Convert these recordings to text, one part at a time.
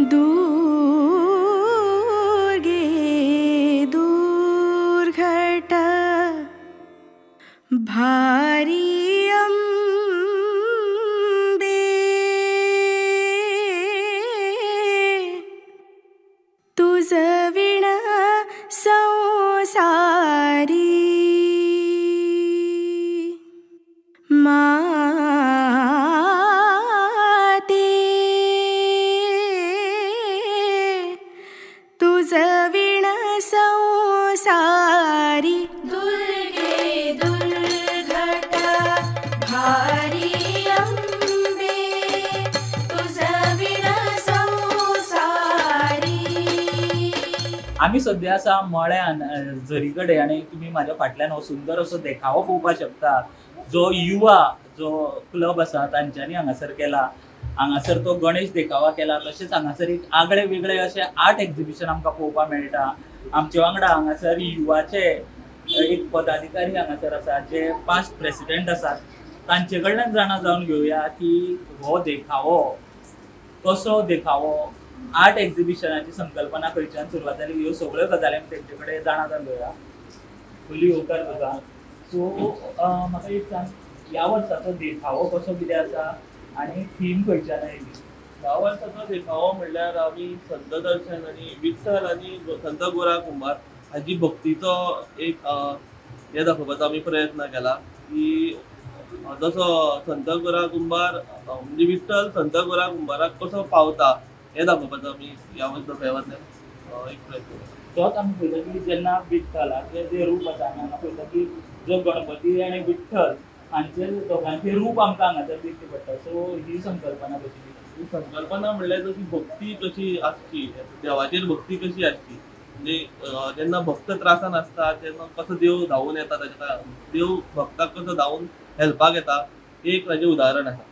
दूर गे दूर घट भारी अंबे तुझ विण संसारी माते तुझ विण संसारी दुर्गे दुर्घट भारी अंबे तुझ विण संसारी। आम्ही सध्या असा मळ्यान झरीकडे आणि तुम्ही माझ्या फाटल्यान हो सुंदर असो देखावो पळोवपाक शकता जो युवा जो क्लब आसा तांच्यांनी हांगासर केला। हांगासर तो गणेश देखावा केला, तशेंच हांगासर एक आगळे वेगळे अशे आर्ट एक्झिबिशन आमकां पळोवपाक मेळटा। आमचे वांगडा हांगासर युवाचे एक पदाधिकारी हांगासर आसा जे पास्ट प्रेसिडेंट आसात, तांचे कडल्यान जाणा जावन घेवया की हो देखावो कसो देखावो, आर्ट एक्झिबिशनाची संकल्पना खंयच्यान सुरवात जाली, ह्यो सगळ्यो गजाली आमी तेंचे कडेन जाणा जावन घेवया। फुली उपकार तुका। सो म्हाका एक सांग, ह्या वर्साचो देखावो कसो कितें आसा आनी थीम खंयच्यान आयली? ह्या वर्साचो देखावो म्हणल्यार आमी संत दर्शन आनी विठ्ठल आनी संत गोरा कुंभार हाची भक्तीचो एक हे दाखोवपाचो आमी प्रयत्न केला की जसो संत गोरा कुंभार म्हणजे विठ्ठल संत गोरा कुंभाराक कसो पावता हे दाखोवपाचो आमी ह्या वर्सांतल्यान एक प्रयत्न केला। तोच आमी पळयता की जेन्ना विठ्ठलाचें जे रूप आसा हांगा पळयता की जो गणपती आनी विठ्ठल हांचे दोगांचें रूप आमकां हांगासर दिश्टी पडटा। सो ही संकल्पना कशी? ही संकल्पना म्हणल्यार जशी भक्ती कशी आसची, देवाचेर भक्ती कशी आसची, म्हणजे जेन्ना भक्त त्रासान आसता तेन्ना कसो देव धांवून येता, ताच्या देव भक्ताक कसो धांवून हेल्पाक येता, हे एक ताजें उदाहरण आसा।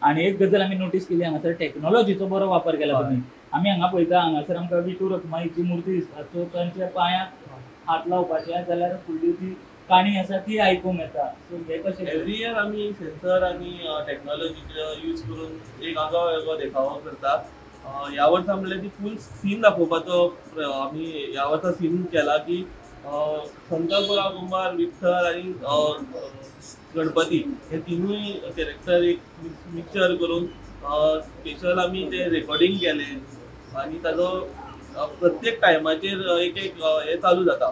आणि एक गजाल आमी नोटीस केली, हांगासर टेक्नॉलॉजीचो बरो वापर केला तुम्ही। आमी हांगा पळयता हांगासर आमकां विठू रखुमाईची मुर्ती दिसता, सो तांच्या पांयाक हात लावपाचे जाल्यार फुडली जी काणी आसा ती आयकूंक येता। सो हे कशें एवरी इयर आमी सेन्सर आनी टेक्नॉलॉजीचो यूज करून एक आगळो वेगळो देखावो करता। ह्या वर्सा म्हणल्यार ती फूल सीन दाखोवपाचो आमी ह्या वर्सा सीन केला की संत गोरा कुंभार, विठ्ठल आनी गणपती हे तिनूय कॅरेक्टर एक मिक्सचर करून स्पेशल आमी ते रेकॉर्डिंग केले आनी ताजो प्रत्येक टायमाचेर एक एक हे चालू जाता,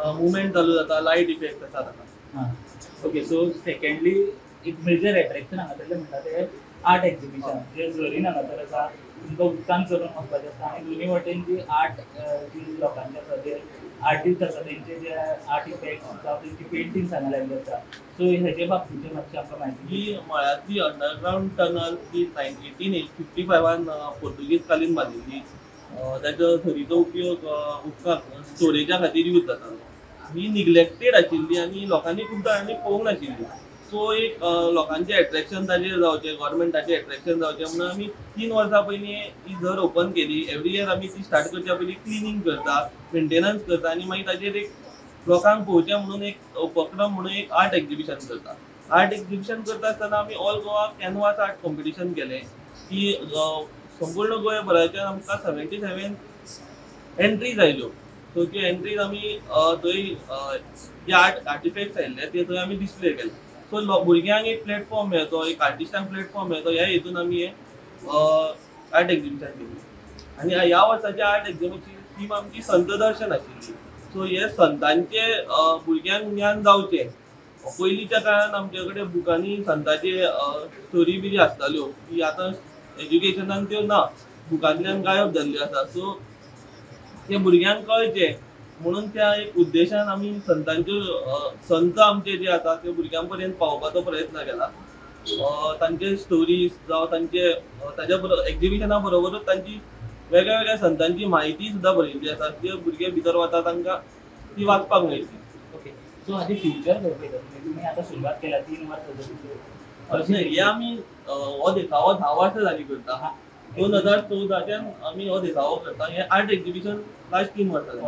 मुवमेंट चालू जाता, लायट इफेक्ट आसा ताका। ओके, सो सेकंडली एक मेजर एट्रॅक्शन हांगासरलें म्हणटा तें आर्ट एक्झिबिशन जे झरीन हांगासर आसा, तुमकां उदकान चलून वचपाचें आसता आनी दोनी वटेन जी आर्ट जी लोकांचे आसा जे आर्टिस्ट आसा तेंचे जे आर्ट इफेक्ट्स आसा तेंची पेंटिंग्स हांगा लायल्ली आसा। सो हेजे बाबतीचेर मातशी आमकां म्हायती। ही मळ्यांतली अंडरग्रावंड टनल ती 1855 पोर्तुगीज कालीन बांदिल्ली। ताचो झरीचो उपयोग उदकाक स्टोरेजा खातीर यूज जाता। ही निग्लेक्टेड आशिल्ली आनी लोकांनी खूब जाणांनी पळोवंक नाशिल्ली। सो एक लोकांचें एट्रॅक्शन ताजेर जावचें, गव्हर्मेंटाचें एट्रॅक्शन जावचें म्हणून आमी 3 वर्सां पयलीं ही झर ओपन केली। एवरी इयर आमी ती स्टार्ट करच्या पयलीं क्लिनींग करता, मेंटेनन्स करता आनी मागीर ताजेर एक लोकांक पळोवचें म्हणून एक उपक्रम म्हणून एक आर्ट एक्झिबिशन करता। आर्ट एक्झिबिशन करता आसतना आमी all Goa canvas art competition केलें की संपूर्ण गोंयभराच्यान आमकां 77 एंट्रीज आयल्यो। सो त्यो एंट्रीज आमी थंय जे आर्टिफॅक्ट्स आयिल्ले ते थंय आमी डिस्प्ले केले। सो भुरग्यांक एक प्लॅटफॉर्म मेळचो, एक आर्टिस्टांक प्लॅटफॉर्म मेळचो, ह्या हेतून आमी हे आर्ट एक्झिबिशन केली। आनी ह्या वर्साच्या आर्ट एक्झिबिशनाची थीम आमची संत दर्शन आशिल्ली। सो हे संतांचे भुरग्यांक ज्ञान जावचें। पयलींच्या काळान आमचे कडेन बुकांनी संतांचे स्टोरी बी आसताल्यो की आतां एज्युकेशनान त्यो ना, बुकांतल्यान गायब जाल्ल्यो आसा। सो ते भुरग्यांक कळचें म्हणून त्या एक उद्देशान आमी संतांच्यो संत आमचे जे आसा ते भुरग्यां पर्यंत पावोवपाचो प्रयत्न केला। तांचे स्टोरीज जावं तांचे ताच्या बरोबर एक्झिबिशना बरोबरूच तांची वेगळ्या वेगळ्या संतांची म्हायती सुद्दां बरयल्ली आसा, जे भुरगे भितर वता तांकां ती वाचपाक मेळटली। ओके, सो हाजी फ्युचर तुमी आतां सुरवात केला 3 वर्सां हे आमी हो देखावो 10 वर्सां जाली करता। 2014च्यान आमी हो देखावो करता। हे आर्ट एक्झिबिशन लास्ट 3 वर्सां जाली।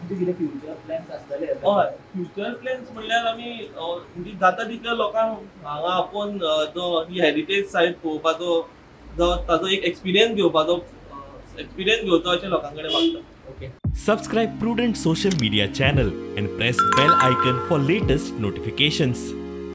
फ्युचर प्लॅन्स आसतले? हय, फ्युचर प्लॅन्स म्हणल्यार आमी म्हणजे जाता तितल्या लोकांक हांगा आपोवन जो ही हेरिटेज सायट पळोवपाचो ताजो एक एक्सपिरियन्स घेवपाचो अशें लोकां कडेन मागता. Okay. Subscribe Prudent social media channel and press bell icon for latest notifications.